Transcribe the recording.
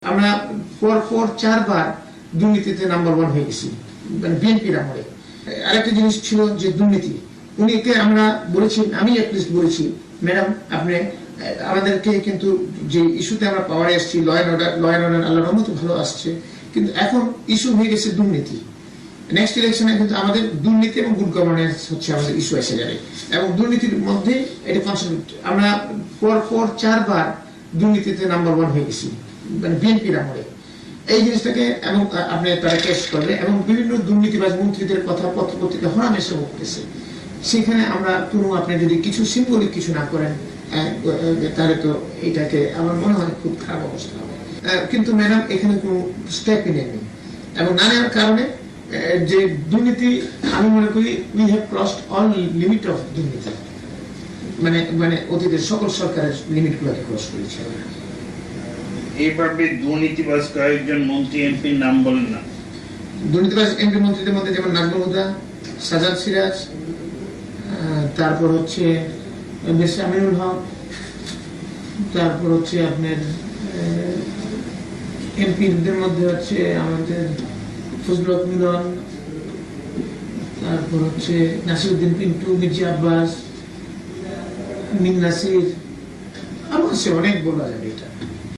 আমরা পর 4 বার দুর্নীতিতে নাম্বার 1 হয়ে গেছি, মানে বিএনপির আমলে। আরেকটা জিনিস ছিল যে দুর্নীতি, উনিকে আমরা বলেছি, আমি অ্যাটলিস্ট বলেছি, ম্যাডাম আপনি আমাদেরকে কিন্তু যে ইস্যুতে আমরা পাওয়ারে আসছি, ল অ্যান্ড অর্ডার আল্লাহর রহমতে ভালো আসছে, কিন্তু এখন ইস্যু হয়ে গেছে দুর্নীতি। নেক্সট ইলেকশনে কিন্তু আমাদের দুর্নীতি এবং গুড গভর্নেন্স হচ্ছে আমাদের ইস্যু এসে যাবে, এবং দুর্নীতির মধ্যে এটা কনসেন্ট্রেট। আমরা পর 4 বার দুর্নীতিতে নাম্বার 1 হয়ে গেছি, মানে বিএনপির আমলে। এই জিনিসটাকে এবং আপনি তারা কেস করবে, এবং বিভিন্ন দুর্নীতিবাজ মন্ত্রীদের কথা পত্রপত্রিকা হরামেশে উঠতেছে। সেখানে আমরা কোনো, আপনি যদি কিছু সিম্বলিক কিছু না করেন তাহলে তো এটাকে আমার মনে হয় খুব খারাপ অবস্থা হবে। কিন্তু ম্যাডাম এখানে কোনো স্টেপই নেয়নি, এবং না নেওয়ার কারণে যে দুর্নীতি, আমি মনে করি we have crossed all limit of দুর্নীতি, মানে অতীতের সকল সরকারের লিমিটগুলোকে ক্রস করেছে। এইভাবে দুর্নীতিবাজ কয়েকজন মন্ত্রী এমপির নাম বলেন না। দুর্নীতিবাজ এমপি মন্ত্রীদের মধ্যে যেমন নাজমুল হুদা, সাজাদ সিরাজ, তারপর হচ্ছে বেশি আমিনুল হক, তারপর হচ্ছে আপনার এমপিদের মধ্যে হচ্ছে আমাদের ফজলুল হক মিলন, তারপর হচ্ছে নাসিরউদ্দিন পিন্টু, মির্জা আব্বাস, মিন নাসির, আরো আছে অনেক বলা যাবে এটা।